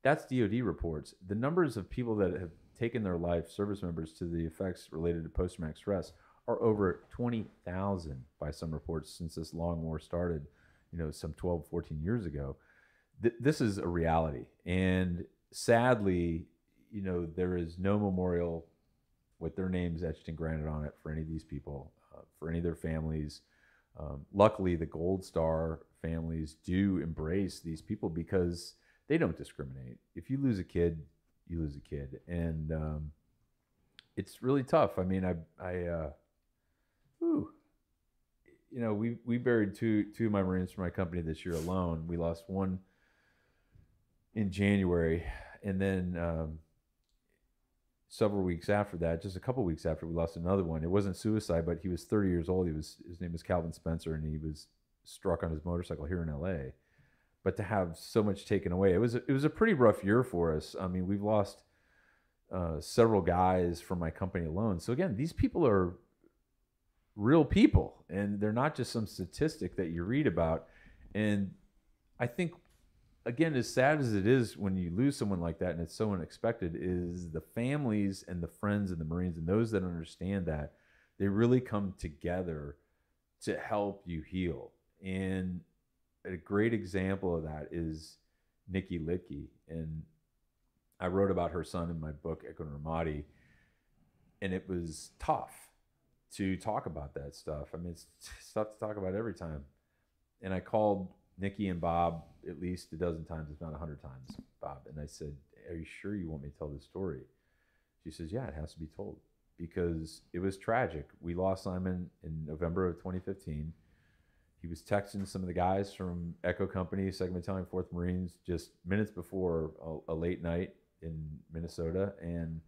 that's DOD reports. The numbers of people that have taken their life, service members, to the effects related to post-traumatic stress are over 20,000 by some reports since this long war started, some 12, 14 years ago. This is a reality. And sadly, there is no memorial with their names etched in granite on it for any of these people, for any of their families. Luckily, the Gold Star families do embrace these people because they don't discriminate. If you lose a kid, you lose a kid. And it's really tough. I mean, we buried two of my Marines from my company this year alone. We lost one in January, and then several weeks after that, just a couple weeks after, we lost another one. It wasn't suicide, but he was 30 years old. His name was Calvin Spencer, and he was struck on his motorcycle here in LA. But to have so much taken away, it was a pretty rough year for us. I mean, we've lost several guys from my company alone. So again, these people are real people, and they're not just some statistic that you read about. And I think, again, as sad as it is when you lose someone like that and it's so unexpected, is the families and the friends and the Marines and those that understand that, they really come together to help you heal. And a great example of that is Nikhil Ikki. And I wrote about her son in my book, Echo Ramadi, and it was tough to talk about that stuff. I mean, it's tough to talk about every time. And I called Nikki and Bob at least a dozen times, if not 100 times, Bob. And I said, "Are you sure you want me to tell this story?" She says, "Yeah, it has to be told." Because it was tragic. We lost Simon in November of 2015. He was texting some of the guys from Echo Company, 2nd Battalion, 4th Marines, just minutes before a late night in Minnesota, and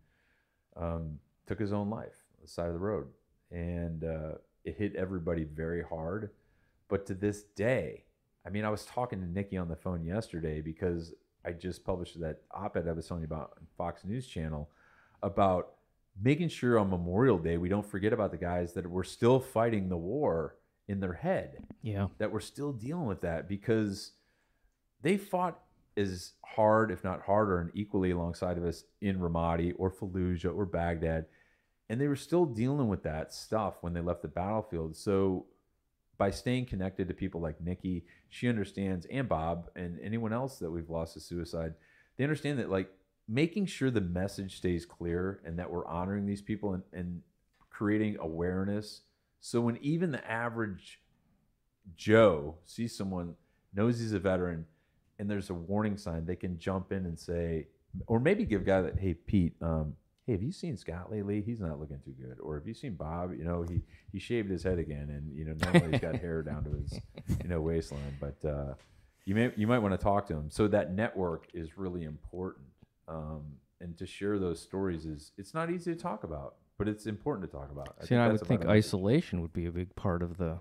took his own life on the side of the road. And it hit everybody very hard. But to this day, I mean, I was talking to Nikki on the phone yesterday because I just published that op-ed I was telling you about on Fox News Channel about making sure on Memorial Day we don't forget about the guys that were still fighting the war in their head. Yeah. That we're still dealing with that because they fought as hard, if not harder, and equally alongside of us in Ramadi or Fallujah or Baghdad. And they were still dealing with that stuff when they left the battlefield. So by staying connected to people like Nikki, she understands, and Bob, and anyone else that we've lost to suicide, they understand that, like, making sure the message stays clear and that we're honoring these people and creating awareness. So when even the average Joe sees someone, knows he's a veteran, and there's a warning sign, they can jump in and say, or maybe give a guy that, "Hey, Pete, hey, have you seen Scott lately? He's not looking too good." Or have you seen Bob? He shaved his head again, and normally he's got hair down to his waistline. But you might want to talk to him. So that network is really important, and to share those stories it's not easy to talk about, but it's important to talk about. I would think isolation would be a big part of the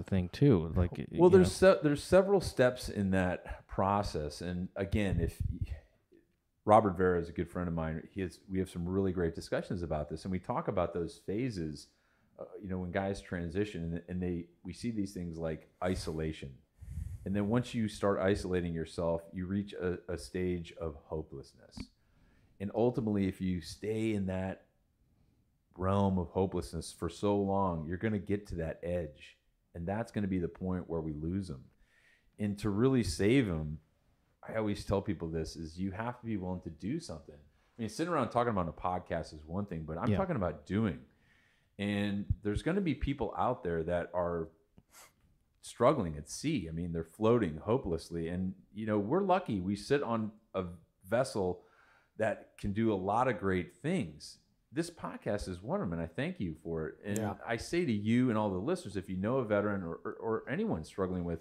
thing too. Like, well, there's several steps in that process, and again, if Robert Vera is a good friend of mine. We have some really great discussions about this, and we talk about those phases. When guys transition, and we see these things like isolation, And then once you start isolating yourself, you reach a stage of hopelessness. And ultimately, if you stay in that realm of hopelessness for so long, you're going to get to that edge. And that's going to be the point where we lose them. And to really save them, I always tell people this, is you have to be willing to do something. I mean, sitting around talking about a podcast is one thing, but I'm talking about doing. And there's going to be people out there that are struggling at sea. I mean, they're floating hopelessly. And, you know, we're lucky. We sit on a vessel that can do a lot of great things. This podcast is one of them, and I thank you for it. And I say to you and all the listeners, if you know a veteran or anyone struggling with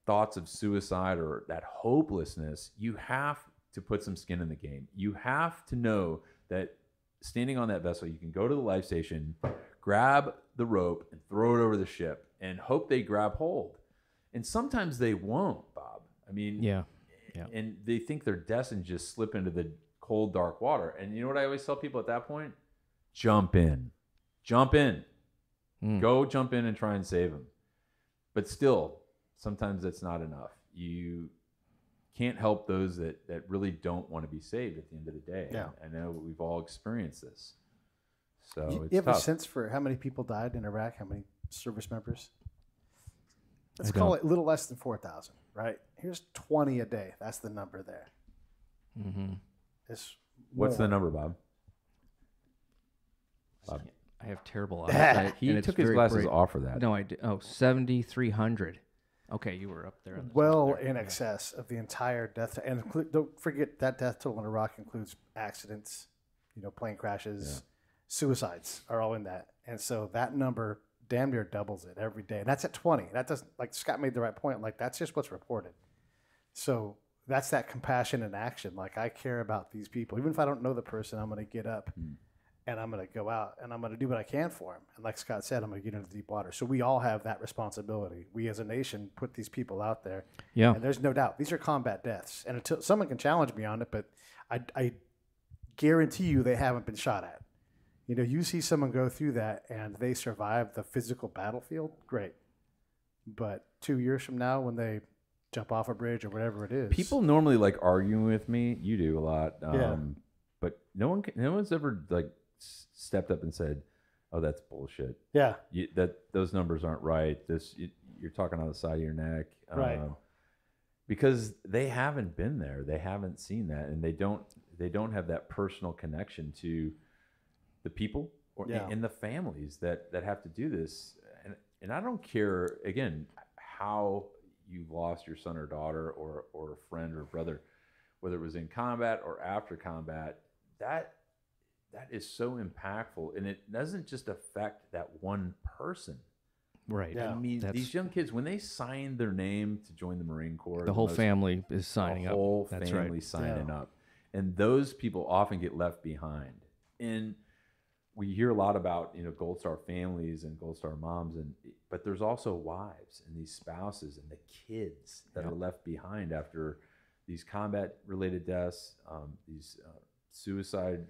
thoughts of suicide or that hopelessness, you have to put some skin in the game. You have to know that standing on that vessel, you can go to the life station, grab the rope and throw it over the ship and hope they grab hold. And sometimes they won't, Bob. I mean, and they think they're destined to just slip into the cold, dark water. And you know what I always tell people at that point? Jump in. Jump in. Go jump in and try and save them. But still, sometimes that's not enough. You can't help those that really don't want to be saved at the end of the day. Yeah. I know we've all experienced this. So you have a sense for how many people died in Iraq? How many service members? Let's call it a little less than 4,000, right? Here's 20 a day. That's the number there. Mm-hmm. What's the number, Bob? I have terrible eyes. He took his glasses off for that. No, I did. Oh, 7,300. Okay, you were up there. Well in excess of the entire death. And don't forget that death total in Iraq includes accidents, plane crashes, suicides are all in that. And so that number damn near doubles it every day. And that's at 20. That doesn't, like Scott made the right point, like that's just what's reported. So that's that compassion in action. Like I care about these people. Even if I don't know the person, I'm going to get up and I'm going to go out and I'm going to do what I can for them. And like Scott said, I'm going to get into deep water. So we all have that responsibility. We as a nation put these people out there. Yeah. And there's no doubt these are combat deaths. And until someone can challenge me on it, but I guarantee you they haven't been shot at. You see someone go through that and they survive the physical battlefield, great. But 2 years from now when they jump off a bridge or whatever it is. People normally like arguing with me. You do a lot. But no one's ever like stepped up and said, "Oh, that's bullshit." Yeah. Those numbers aren't right. You're talking on the side of your neck. Right. Because they haven't been there. They haven't seen that, and they don't have that personal connection to the people and the families that have to do this. And I don't care, again, how you lost your son or daughter or a friend or brother, whether it was in combat or after combat, that is so impactful. And it doesn't just affect that one person. Right. Yeah. I mean, these young kids, when they sign their name to join the Marine Corps, the whole family is signing up. The whole family signing up. And those people often get left behind. And we hear a lot about, Gold Star families and Gold Star moms, but there's also wives and these spouses and the kids that are left behind after these combat-related deaths, these suicide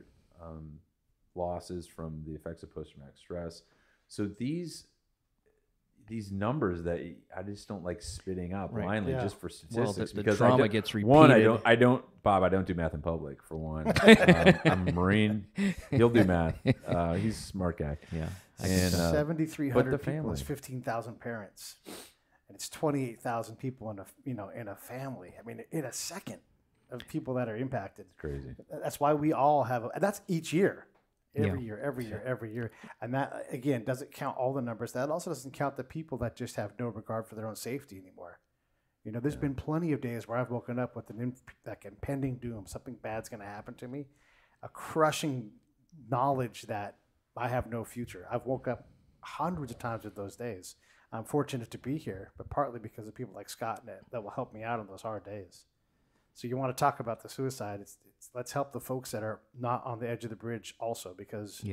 losses from the effects of post-traumatic stress. So these numbers that I just don't like spitting out blindly just for statistics. Well, the trauma gets repeated. One, Bob, I don't do math in public, for one. I'm a Marine. He'll do math. He's a smart guy. Yeah. And 7,300 people is 15,000 parents. And it's 28,000 people in a family. I mean, in a second of people that are impacted. It's crazy. That's why we all have, and that's each year. Every year. And that, again, doesn't count all the numbers. That also doesn't count the people that just have no regard for their own safety anymore. There's been plenty of days where I've woken up with like impending doom. Something bad's going to happen to me. A crushing knowledge that I have no future. I've woke up hundreds of times with those days. I'm fortunate to be here, but partly because of people like Scott that will help me out on those hard days. So you want to talk about the suicide, it's let's help the folks that are not on the edge of the bridge also, because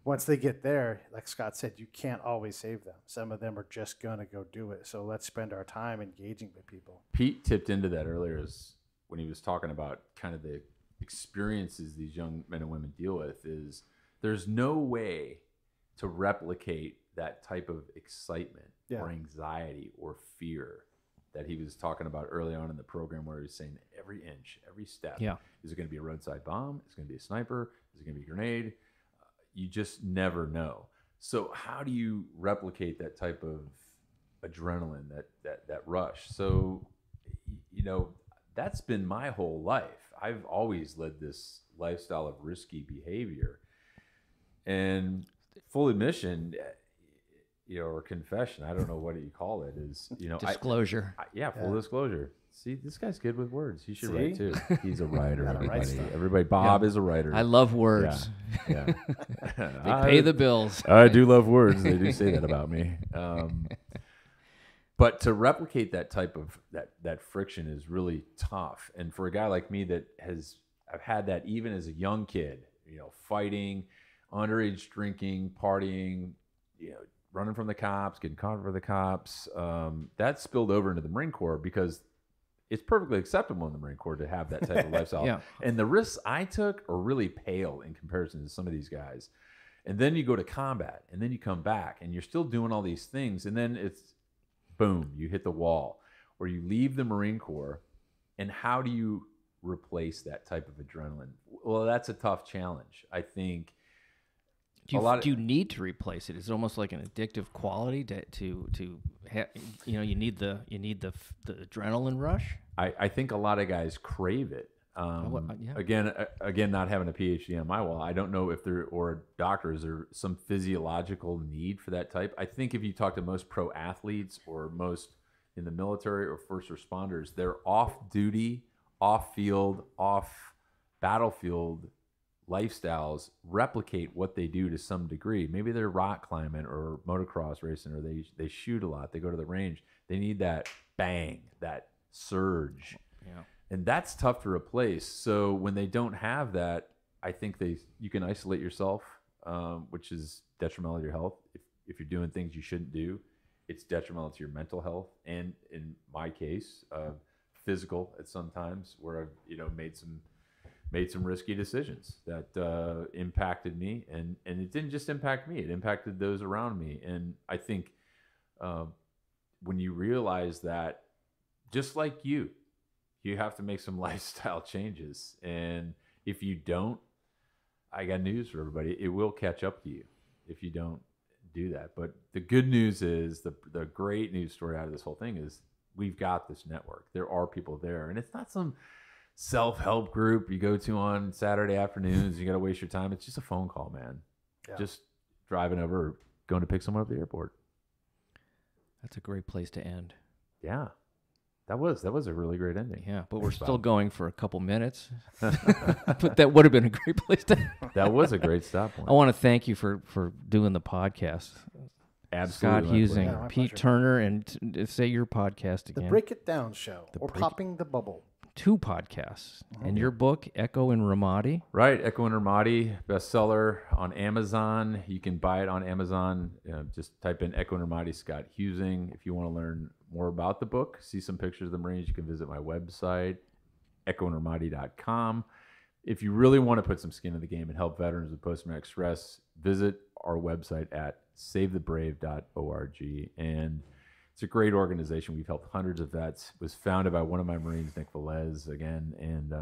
once they get there, like Scott said, you can't always save them. Some of them are just going to go do it. So let's spend our time engaging with people. Pete tipped into that earlier when he was talking about kind of the experiences these young men and women deal with. Is there's no way to replicate that type of excitement or anxiety or fear that he was talking about early on in the program, where he was saying every inch, every step. Yeah. Is it going to be a roadside bomb? Is it going to be a sniper? Is it going to be a grenade? You just never know. So how do you replicate that type of adrenaline, that rush? So, that's been my whole life. I've always led this lifestyle of risky behavior. And full admission, or confession, I don't know what you call it, is, disclosure. Full disclosure. See, this guy's good with words. He should write too. He's a writer. Everybody, Bob is a writer. I love words. Yeah. They pay the bills. I do love words. They do say that about me. But to replicate that type of that friction is really tough. And for a guy like me I've had that even as a young kid, fighting, underage drinking, partying, running from the cops, getting caught for the cops. That spilled over into the Marine Corps because it's perfectly acceptable in the Marine Corps to have that type of lifestyle. Yeah. And the risks I took are really pale in comparison to some of these guys. And then you go to combat, and then you come back, and you're still doing all these things, and then it's boom, you hit the wall, or you leave the Marine Corps, and how do you replace that type of adrenaline? Well, that's a tough challenge. I think do you need to replace it? It's almost like an addictive quality you need the adrenaline rush. I think a lot of guys crave it. Again, not having a PhD on my wall, I don't know if there, or doctors, or some physiological need for that type. I think if you talk to most pro athletes or most in the military or first responders, they're off-duty, off-field, off-battlefield lifestyles replicate what they do to some degree. Maybe they're rock climbing or motocross racing, or they shoot a lot. They go to the range. They need that bang, that surge. Yeah. And that's tough to replace. So when they don't have that, I think you can isolate yourself, which is detrimental to your health. If you're doing things you shouldn't do, it's detrimental to your mental health. And in my case, physical at some times, where I've made some risky decisions that impacted me, and it didn't just impact me; it impacted those around me. And I think when you realize that, just like you have to make some lifestyle changes, and if you don't, I got news for everybody: it will catch up to you if you don't do that. But the good news is, the great news story out of this whole thing is, we've got this network. There are people there, and it's not some self-help group you go to on Saturday afternoons. You got to waste your time. It's just a phone call, man. Yeah. Just driving over, or going to pick someone up at the airport. That's a great place to end. Yeah, that was a really great ending. Yeah, but we're still going for a couple minutes. But that would have been a great place to end. That was a great stop point. I want to thank you for doing the podcast. Absolutely. Scott Husing, Pete Turner, and say your podcast again. The Break It Down Show, Popping the Bubble. 2 podcasts. And your book, Echo and Ramadi. Right, Echo and Ramadi, bestseller on Amazon. You can buy it on Amazon. Just type in Echo and Ramadi, Scott Husing. If you want to learn more about the book, see some pictures of the Marines, you can visit my website, echoandramadi.com. If you really want to put some skin in the game and help veterans with post-traumatic stress, visit our website at savethebrave.org. And it's a great organization. We've helped hundreds of vets. It was founded by one of my Marines, Nick Velez, again, and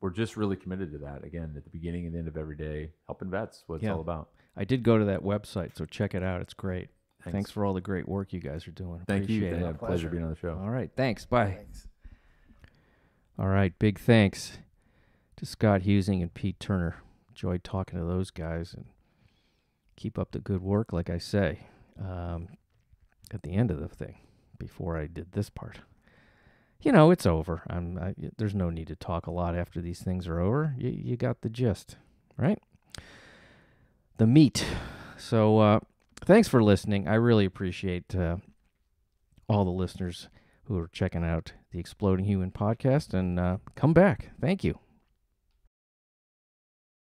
we're just really committed to that. Again, at the beginning and the end of every day, helping vets, what it's all about. I did go to that website, so check it out. It's great. Thanks for all the great work you guys are doing. Thank you. Appreciate it. Pleasure being on the show. All right. Thanks. Bye. Thanks. All right. Big thanks to Scott Husing and Pete Turner. Enjoyed talking to those guys, and keep up the good work, like I say. At the end of the thing, before I did this part, it's over. There's no need to talk a lot after these things are over. You got the gist, right? The meat. So thanks for listening. I really appreciate all the listeners who are checking out the Exploding Human podcast, and come back. Thank you.